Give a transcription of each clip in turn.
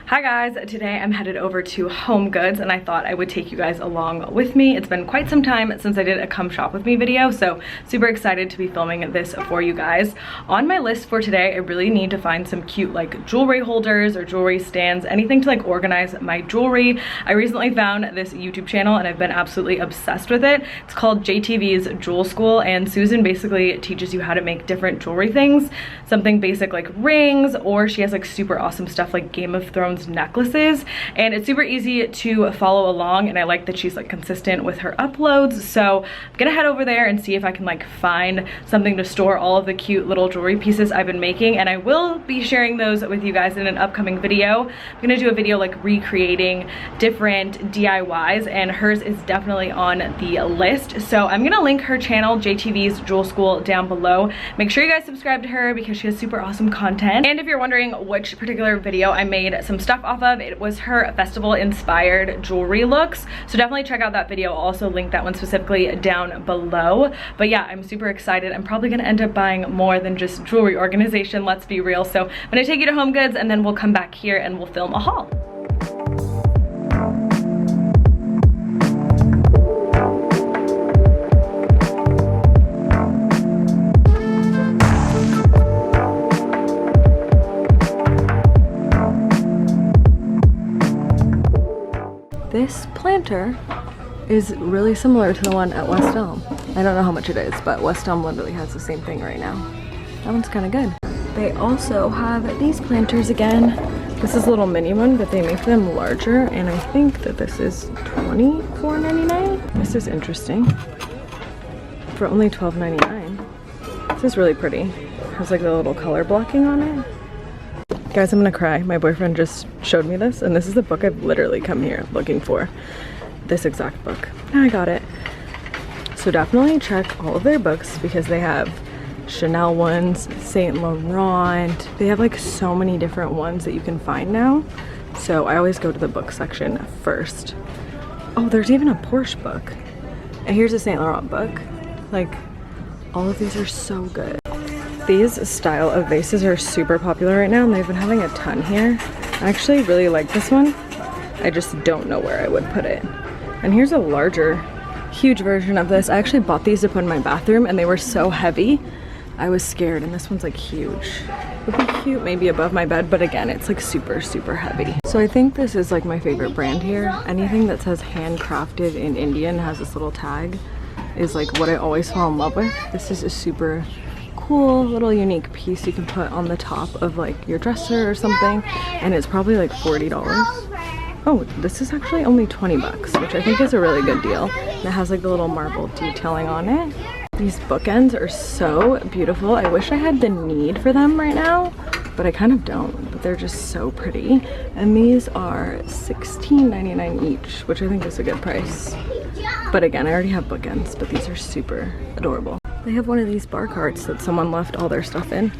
Hi guys, today I'm headed over to HOMEGOODS and I thought I would take you guys along with me. It's been quite some time since I did a come shop with me video, so super excited to be filming this for you guys. On my list for today, I really need to find some cute like jewelry holders or jewelry stands, anything to like organize my jewelry. I recently found this YouTube channel and I've been absolutely obsessed with it. It's called JTV's Jewel School, and Susan basically teaches you how to make different jewelry things. Something basic like rings, or she has like super awesome stuff like Game of Thrones necklaces, and it's super easy to follow along, and I like that she's like consistent with her uploads. So I'm gonna head over there and see if I can like find something to store all of the cute little jewelry pieces I've been making, and I will be sharing those with you guys in an upcoming video. I'm gonna do a video like recreating different DIYs, and hers is definitely on the list. So I'm gonna link her channel, JTV's Jewel School, down below. Make sure you guys subscribe to her because she has super awesome content. And if you're wondering which particular video I made some stuff off of, it was her festival inspired jewelry looks, so definitely check out that video. I'll also link that one specifically down below. But yeah, I'm super excited. I'm probably gonna end up buying more than just jewelry organization, let's be real. So I'm gonna take you to HOMEGOODS and then we'll come back here and we'll film a haul. This planter is really similar to the one at West Elm. I don't know how much it is, but West Elm literally has the same thing right now. That one's kind of good. They also have these planters again. This is a little mini one, but they make them larger, and I think that this is $24.99. This is interesting. For only $12.99. This is really pretty. It has like the little color blocking on it. Guys, I'm gonna cry. My boyfriend just showed me this, and this is the book I've literally come here looking for. This exact book. Now I got it. So definitely check all of their books because they have Chanel ones, Saint Laurent. They have like so many different ones that you can find now. So I always go to the book section first. Oh, there's even a Porsche book. And here's a Saint Laurent book. Like, all of these are so good. These style of vases are super popular right now, and they've been having a ton here. I actually really like this one. I just don't know where I would put it. And here's a larger, huge version of this. I actually bought these to put in my bathroom, and they were so heavy. I was scared, and this one's like huge. Would be cute maybe above my bed, but again, it's like super, super heavy. So I think this is like my favorite brand here. Anything that says handcrafted in India and has this little tag is like what I always fall in love with. This is a super cool little unique piece you can put on the top of like your dresser or something, and it's probably like $40. Oh, this is actually only 20 bucks, which I think is a really good deal. And it has like the little marble detailing on it. These bookends are so beautiful. I wish I had the need for them right now, but I kind of don't, but they're just so pretty. And these are $16.99 each, which I think is a good price. But again, I already have bookends, but these are super adorable. They have one of these bar carts that someone left all their stuff in,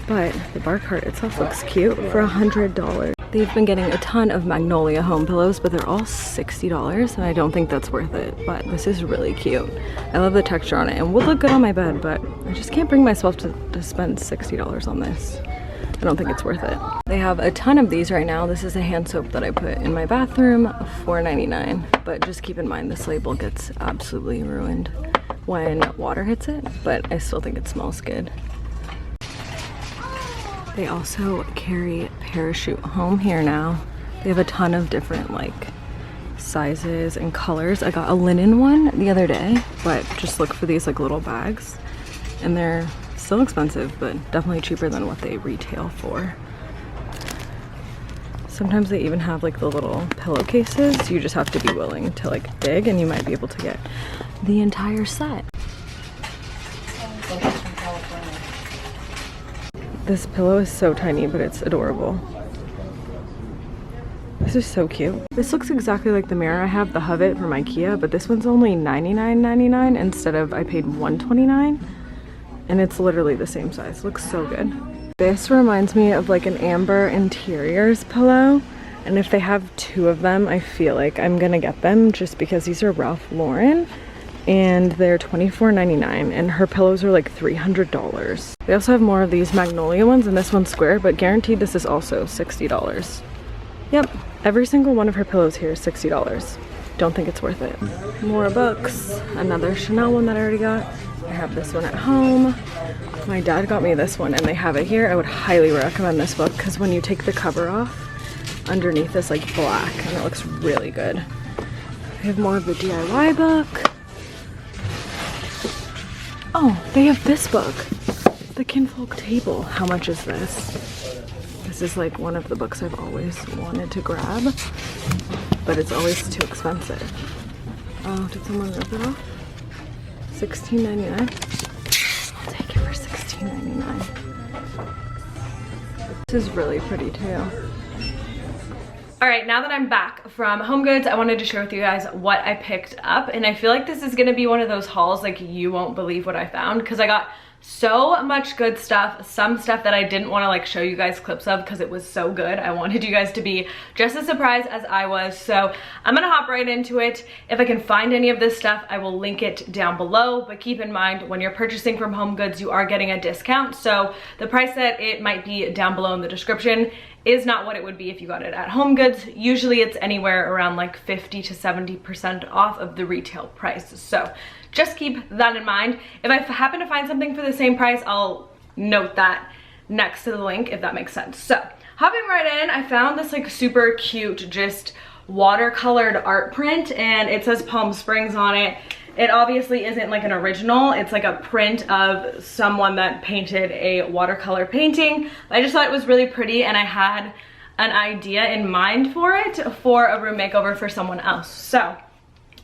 but the bar cart itself looks cute for $100. They've been getting a ton of Magnolia home pillows, but they're all $60, and I don't think that's worth it, but this is really cute. I love the texture on it, and would look good on my bed, but I just can't bring myself to spend $60 on this. I don't think it's worth it. They have a ton of these right now. This is a hand soap that I put in my bathroom, $4.99, but just keep in mind this label gets absolutely ruined when water hits it, but I still think it smells good. They also carry Parachute home here now. They have a ton of different like sizes and colors. I got a linen one the other day, but just look for these like little bags, and they're still expensive, but definitely cheaper than what they retail for. Sometimes they even have like the little pillowcases. You just have to be willing to like dig, and you might be able to get the entire set. This pillow is so tiny, but it's adorable. This is so cute. This looks exactly like the mirror I have, the Hovet from IKEA, but this one's only $99.99 instead of I paid $129, and it's literally the same size. Looks so good. This reminds me of like an Amber Interiors pillow, and if they have two of them, I feel like I'm gonna get them just because these are Ralph Lauren and they're $24.99, and her pillows are like $300. They also have more of these Magnolia ones, and this one's square, but guaranteed this is also $60. Yep, every single one of her pillows here is $60. Don't think it's worth it. More books, another Chanel one that I already got. I have this one at home. My dad got me this one and they have it here. I would highly recommend this book because when you take the cover off, underneath is like black and it looks really good. We have more of the DIY book. Oh, they have this book, The Kinfolk Table. How much is this? This is like one of the books I've always wanted to grab, but it's always too expensive. Oh, did someone rip it off? $16.99. I'll take it for $16.99. This is really pretty too. All right, now that I'm back from HOMEGOODS, I wanted to share with you guys what I picked up. And I feel like this is gonna be one of those hauls like you won't believe what I found, because I got so much good stuff, some stuff that I didn't want to like show you guys clips of because it was so good. I wanted you guys to be just as surprised as I was. So I'm gonna hop right into it. If I can find any of this stuff, I will link it down below. But keep in mind, when you're purchasing from HOMEGOODS, you are getting a discount. So the price that it might be down below in the description is not what it would be if you got it at HOMEGOODS. Usually it's anywhere around like 50 to 70% off of the retail price. So just keep that in mind. If I happen to find something for the same price, I'll note that next to the link, if that makes sense. So hopping right in, I found this like super cute, just watercolored art print, and it says Palm Springs on it. It obviously isn't like an original, it's like a print of someone that painted a watercolor painting. I just thought it was really pretty, and I had an idea in mind for it for a room makeover for someone else. So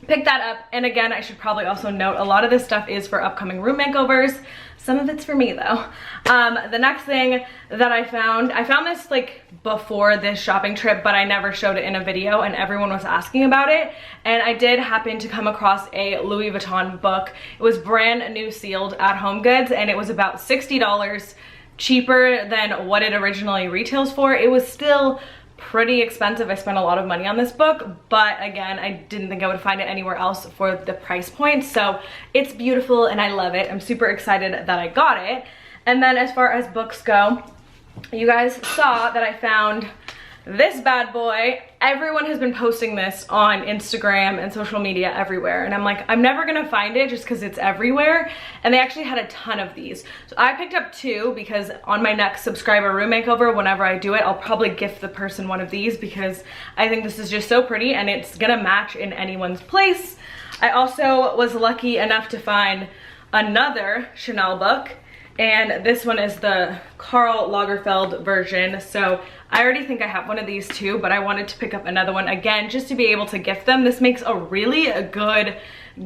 pick that up. And again, I should probably also note, a lot of this stuff is for upcoming room makeovers. Some of it's for me though. The next thing that I found this like before this shopping trip, but I never showed it in a video and everyone was asking about it. And I did happen to come across a Louis Vuitton book. It was brand new sealed at HOMEGOODS and it was about $60 cheaper than what it originally retails for. It was still pretty expensive. I spent a lot of money on this book, but again, I didn't think I would find it anywhere else for the price point. So it's beautiful and I love it. I'm super excited that I got it. And then as far as books go, you guys saw that I found this bad boy. Everyone has been posting this on Instagram and social media everywhere. And I'm like, I'm never gonna find it just because it's everywhere. And they actually had a ton of these. So I picked up two because on my next subscriber room makeover, whenever I do it, I'll probably gift the person one of these because I think this is just so pretty and it's gonna match in anyone's place. I also was lucky enough to find another Chanel book. And this one is the Karl Lagerfeld version. So I already think I have one of these too, but I wanted to pick up another one again just to be able to gift them. This makes a really good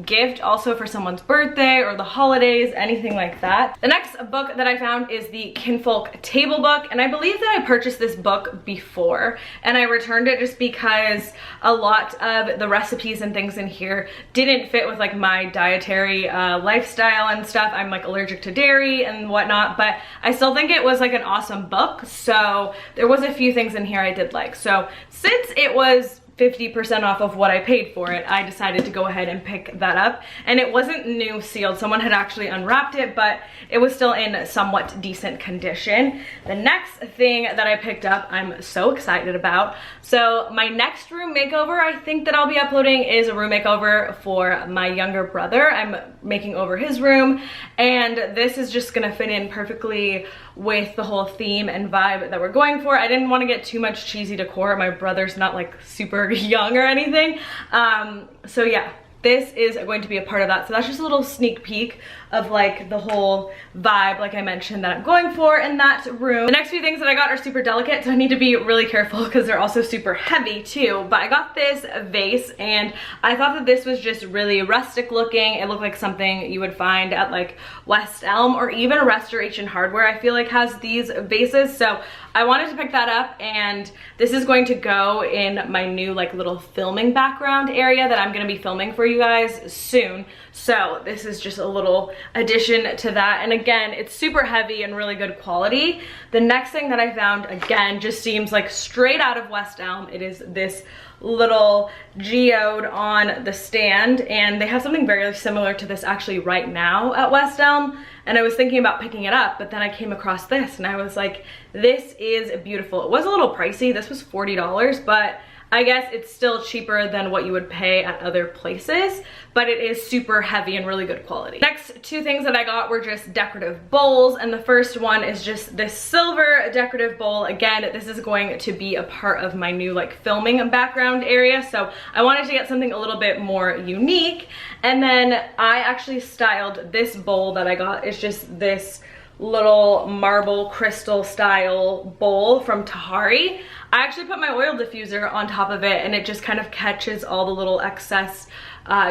gift also for someone's birthday or the holidays, anything like that. The next book that I found is the Kinfolk Table book, and I believe that I purchased this book before and I returned it just because a lot of the recipes and things in here didn't fit with like my dietary lifestyle and stuff. I'm like allergic to dairy and whatnot, but I still think it was like an awesome book. So there was a few things in here I did like. So since it was 50% off of what I paid for it, I decided to go ahead and pick that up. And it wasn't new sealed. Someone had actually unwrapped it, but it was still in somewhat decent condition. The next thing that I picked up, I'm so excited about. So my next room makeover I think that I'll be uploading is a room makeover for my younger brother. I'm making over his room, and this is just gonna fit in perfectly with the whole theme and vibe that we're going for. I didn't want to get too much cheesy decor. My brother's not like super young or anything. So yeah, this is going to be a part of that. So that's just a little sneak peek of like the whole vibe, like I mentioned, that I'm going for in that room. The next few things that I got are super delicate, so I need to be really careful because they're also super heavy too. But I got this vase and I thought that this was just really rustic looking. It looked like something you would find at like West Elm or even Restoration Hardware, I feel like has these vases. So I wanted to pick that up, and this is going to go in my new like little filming background area that I'm gonna be filming for you guys soon. So this is just a little addition to that, and again, it's super heavy and really good quality. The next thing that I found, again, just seems like straight out of West Elm. It is this little geode on the stand, and they have something very similar to this actually right now at West Elm. and I was thinking about picking it up, but then I came across this and I was like, this is beautiful. It was a little pricey. This was $40, but I guess it's still cheaper than what you would pay at other places, but it is super heavy and really good quality. Next two things that I got were just decorative bowls, and the first one is just this silver decorative bowl. Again, this is going to be a part of my new like filming background area, so I wanted to get something a little bit more unique. And then I actually styled this bowl that I got. It's just this little marble crystal style bowl from Tahari. I actually put my oil diffuser on top of it, and it just kind of catches all the little excess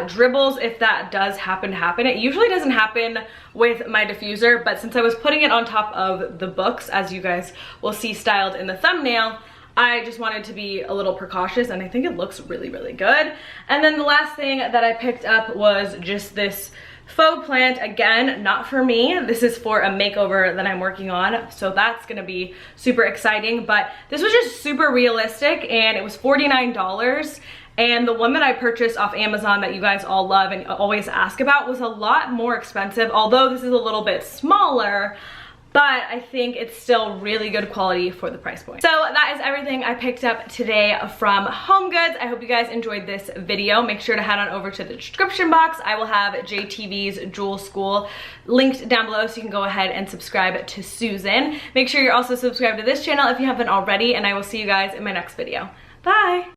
dribbles if that does happen to happen. It usually doesn't happen with my diffuser, but since I was putting it on top of the books, as you guys will see styled in the thumbnail, I just wanted to be a little precautious, and I think it looks really, really good. And then the last thing that I picked up was just this faux plant. Again, not for me. This is for a makeover that I'm working on, so that's gonna be super exciting. But this was just super realistic, and it was $49. And the one that I purchased off Amazon that you guys all love and always ask about was a lot more expensive, although this is a little bit smaller. But I think it's still really good quality for the price point. So that is everything I picked up today from HOMEGOODS. I hope you guys enjoyed this video. Make sure to head on over to the description box. I will have JTV's Jewel School linked down below, so you can go ahead and subscribe to Susan. Make sure you're also subscribed to this channel if you haven't already, and I will see you guys in my next video. Bye!